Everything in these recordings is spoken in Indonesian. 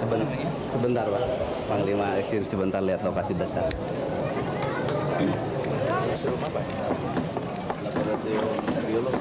Sebentar Pak, Panglima izin sebentar lihat lokasi dasar. Apa? Laboratorium biolog.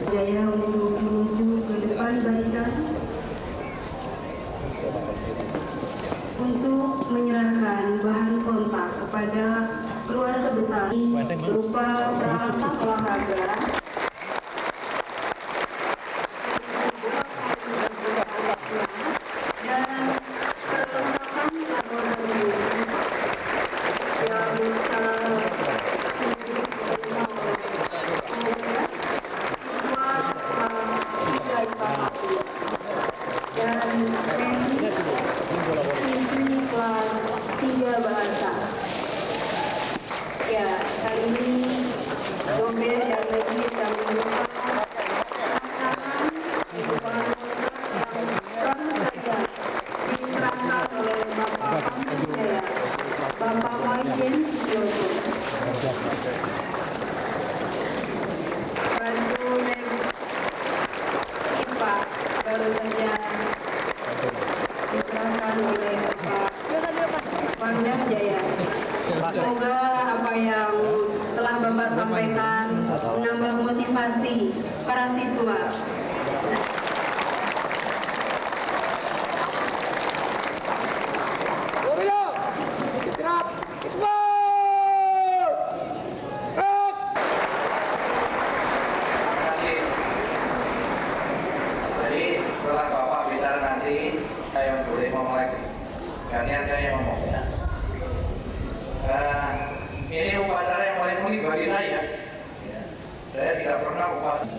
Jaya untuk menuju ke depan barisan untuk menyerahkan bahan kontak kepada keluarga besar berupa peralatan olahraga dan perlengkapan laboratorium yang siswi kelas 3 bahasa. Ya, kali ini Dompet dan Majid dan merupakan rancangan bahan yang baru saja diterangkan oleh Bapak Pamjaya, Bapak Majen Jojo. Bantu Pak baru saja diterangkan oleh Bapak Pangdam Jaya. Semoga apa yang telah Bapak sampaikan menambah motivasi para siswa. Setelah Bapak bicara nanti, saya yang boleh ngomong lagi. Gantian saya yang ngomong ya. Ini upacara yang paling unik bagi saya. Saya tidak pernah upacara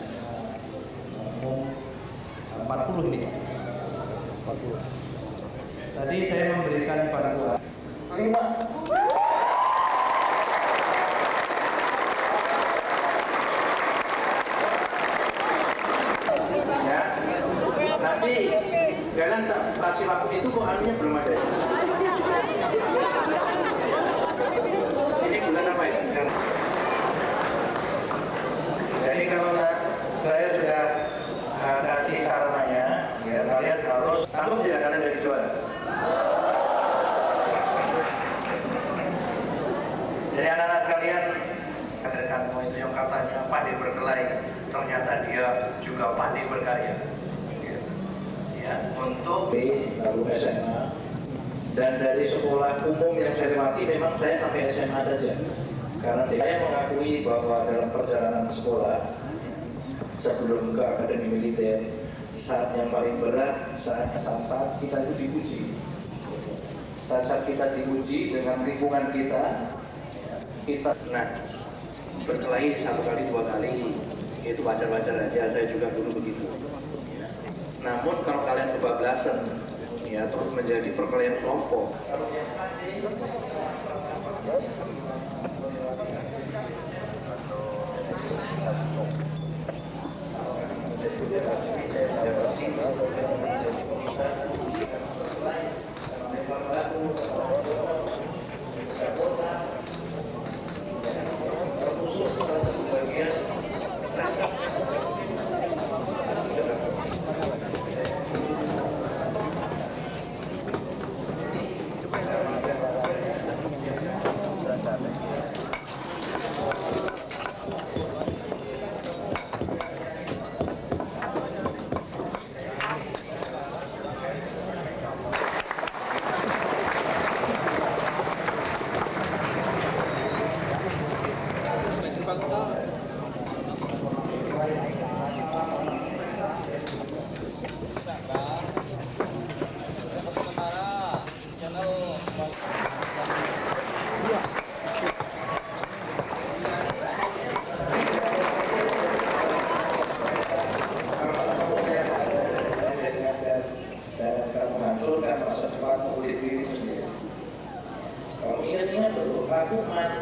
40 ini. 40. Tadi saya memberikan bantuan 5. Nanti kalian tak kasih waktu itu kok anunya belum ada. Ini bulan apa ya? Jadi kalau saya sudah kasih sarannya, ya kalian harus takut tidak kalian dari juara. Jadi anak-anak sekalian, kamu itu yang katanya pandai berkelahi, ternyata dia juga pandai berkarya. Untuk lalu SMA, dan dari sekolah umum yang saya lewati memang saya sampai SMA saja, karena saya mengakui bahwa dalam perjalanan sekolah sebelum ke akademi militer, saat yang paling berat saat kita itu diuji, saat kita diuji dengan lingkungan kita berkelahi 1 kali 2 kali itu wajar-wajar aja, saya juga dulu begitu. Namun kalau kalian kebablasan, ya terus menjadi perkelahian kelompok.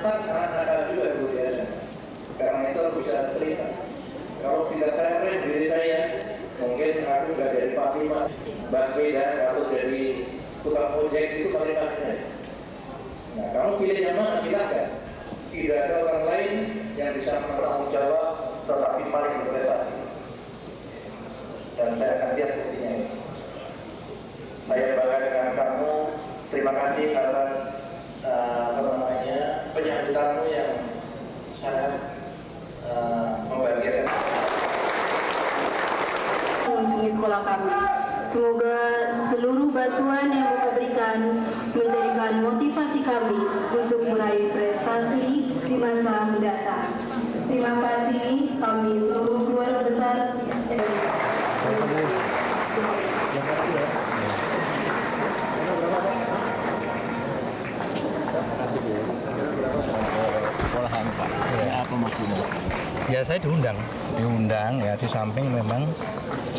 Unpad sangat nakal juga Bu Yayasan. Karena itu aku bisa terima. Kalau tidak saya diri saya, mungkin aku sudah jadi Panglima, Baswedan atau jadi tukang ojek itu masing-masing saja. Nah, kamu pilih yang mana silahkan. Tidak ada orang lain yang bisa bertanggung jawab tetapi paling berprestasi. Dan saya akan lihat buktinya ini. Saya bangga dengan kamu. Terima kasih atas penyambutanmu yang sangat membahagiakan. Mengunjungi sekolah kami. Semoga seluruh bantuan yang Bapak berikan menjadikan motivasi kami untuk meraih prestasi di masa mendatang. Terima kasih kami seluruh keluarga besar Sekolahan Pak. Ini apa maksudnya? Ya saya diundang ya, di samping memang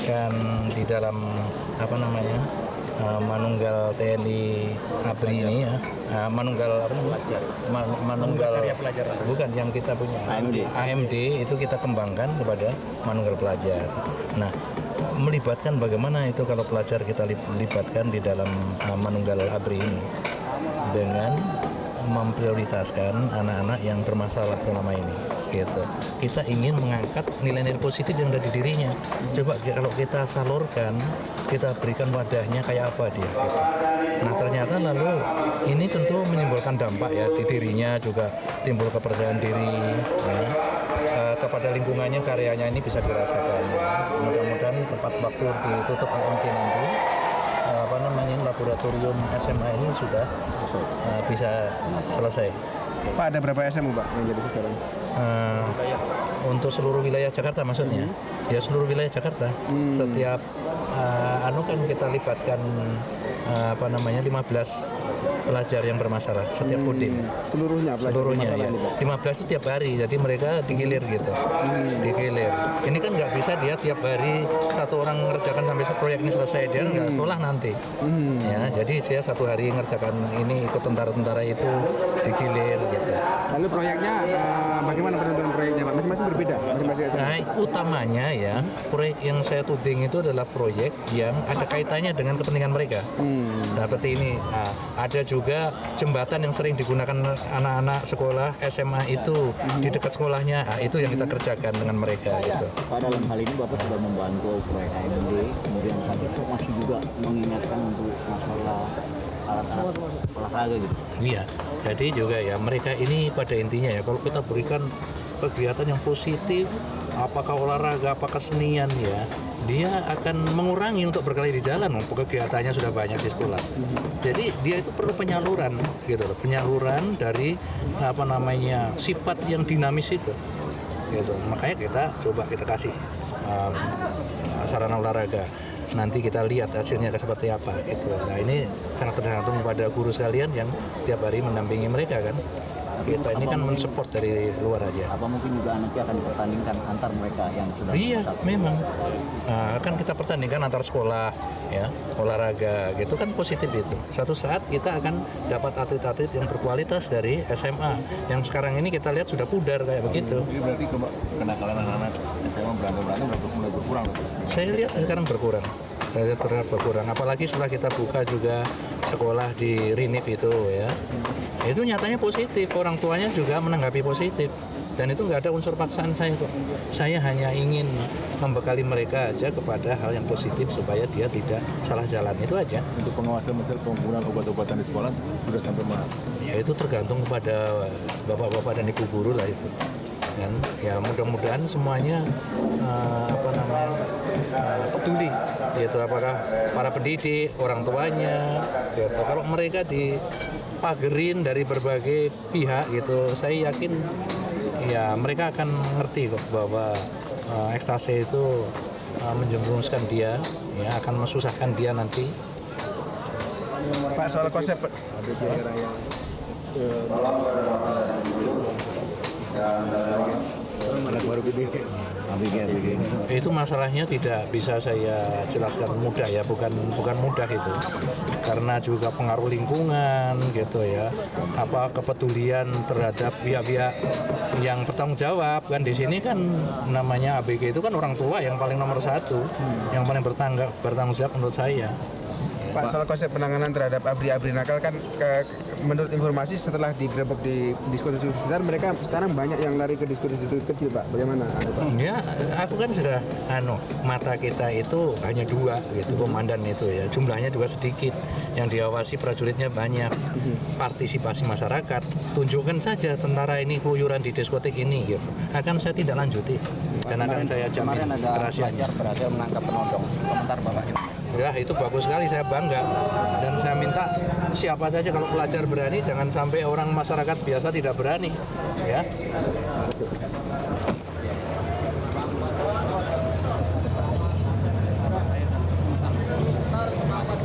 kan di dalam apa namanya Manunggal TNI ABRI ini ya, Manunggal apa namanya? Manunggal bukan yang kita punya AMD itu kita kembangkan kepada Manunggal Pelajar. Nah, melibatkan bagaimana itu kalau pelajar kita libatkan di dalam Manunggal ABRI ini dengan memprioritaskan anak-anak yang bermasalah selama ini gitu. Kita ingin mengangkat nilai-nilai positif yang ada di dirinya. Coba kalau kita salurkan, kita berikan wadahnya kayak apa dia gitu. Nah, ternyata lalu ini tentu menimbulkan dampak ya di dirinya, juga timbul kepercayaan diri ya. Kepada lingkungannya, karyanya ini bisa dirasakan. Mudah-mudahan tepat waktu ditutup AMD nanti laboratorium SMA ini sudah bisa selesai. Pak, ada berapa SMU Pak yang jadi sasaran? Untuk seluruh wilayah Jakarta maksudnya? Ya seluruh wilayah Jakarta. Setiap kan kita libatkan 15 pelajar yang bermasalah setiap Kodim. Seluruhnya ya. 15 itu tiap hari, jadi mereka digilir gitu. Digilir. Ini kan nggak bisa dia tiap hari satu orang ngerjakan sampai proyek ini selesai, dia nggak sekolah nanti. Ya, jadi dia satu hari ngerjakan ini, ikut tentara-tentara itu digilir gitu. Lalu proyeknya bagaimana penentuan proyeknya Pak? Masing-masing berbeda, masing-masing SMA. Nah, utamanya ya, proyek yang saya tuding itu adalah proyek yang ada kaitannya dengan kepentingan mereka. Nah, seperti ini. Nah, ada juga jembatan yang sering digunakan anak-anak sekolah SMA itu di dekat sekolahnya. Nah, itu yang kita kerjakan dengan mereka gitu. Pak, dalam hal ini Bapak sudah membantu proyek AMD, kemudian saat itu masih juga mengingatkan untuk masalah alat-alat olahraga gitu. Iya, jadi juga ya mereka ini pada intinya ya, kalau kita berikan kegiatan yang positif, apakah olahraga, apakah kesenian ya, dia akan mengurangi untuk berkelahi di jalan, kegiatannya sudah banyak di sekolah. Jadi dia itu perlu penyaluran gitu loh, penyaluran dari sifat yang dinamis itu. Gitu. Makanya kita coba kita kasih sarana olahraga. Nanti kita lihat hasilnya seperti apa gitu. Nah, ini sangat tergantung pada guru sekalian yang tiap hari mendampingi mereka kan. Kita ini kan mensupport dari luar aja. Apa mungkin juga nanti akan dipertandingkan antar mereka yang sudah? Iya, memang. Kan kita pertandingkan antar sekolah, ya, olahraga, gitu kan positif itu. Suatu saat kita akan dapat atlet-atlet yang berkualitas dari SMA. Yang sekarang ini kita lihat sudah pudar kayak begitu. Jadi berarti kenakalan anak-anak SMA berantem-berantem mulai berkurang? Saya lihat sekarang berkurang. Saya lihat berkurang. Apalagi setelah kita buka juga sekolah di Rinif itu ya. Itu nyatanya positif, orang tuanya juga menanggapi positif. Dan itu nggak ada unsur paksaan saya kok. Saya hanya ingin membekali mereka aja kepada hal yang positif supaya dia tidak salah jalan, itu aja. Untuk pengawasan misalnya penggunaan obat-obatan di sekolah sudah sampai mana? Ya itu tergantung kepada bapak-bapak dan ibu guru lah itu. Dan ya mudah-mudahan semuanya peduli. Yaitu apakah para pendidik, orang tuanya, gitu. Kalau mereka dipagerin dari berbagai pihak gitu, saya yakin ya mereka akan ngerti kok bahwa ekstase itu menjerumuskan dia, ya akan mesusahkan dia nanti. Pak, soal konsep anak baru gede. ABG. Itu masalahnya tidak bisa saya jelaskan mudah ya, bukan mudah itu, karena juga pengaruh lingkungan gitu ya, apa kepedulian terhadap pihak-pihak yang bertanggung jawab kan. Di sini kan namanya ABG itu kan orang tua yang paling nomor satu, yang paling bertanggung jawab menurut saya. Pak, soal konsep penanganan terhadap abri-abri nakal kan menurut informasi setelah digrebek di diskusi besar, mereka sekarang banyak yang lari ke diskusi kecil, Pak. Bagaimana? Ya, aku kan sudah mata kita itu hanya 2 gitu, komandan itu ya. Jumlahnya juga sedikit. Yang diawasi prajuritnya banyak. Partisipasi masyarakat, tunjukkan saja tentara ini keluyuran di diskotik ini gitu. Akan saya tidak lanjuti dan akan saya jamin Kemarin ada pelajar berhasil menangkap penodong. Komentar Bapak ini. Ya, itu bagus sekali, saya bangga. Dan saya minta siapa saja kalau pelajar berani, jangan sampai orang masyarakat biasa tidak berani. Ya.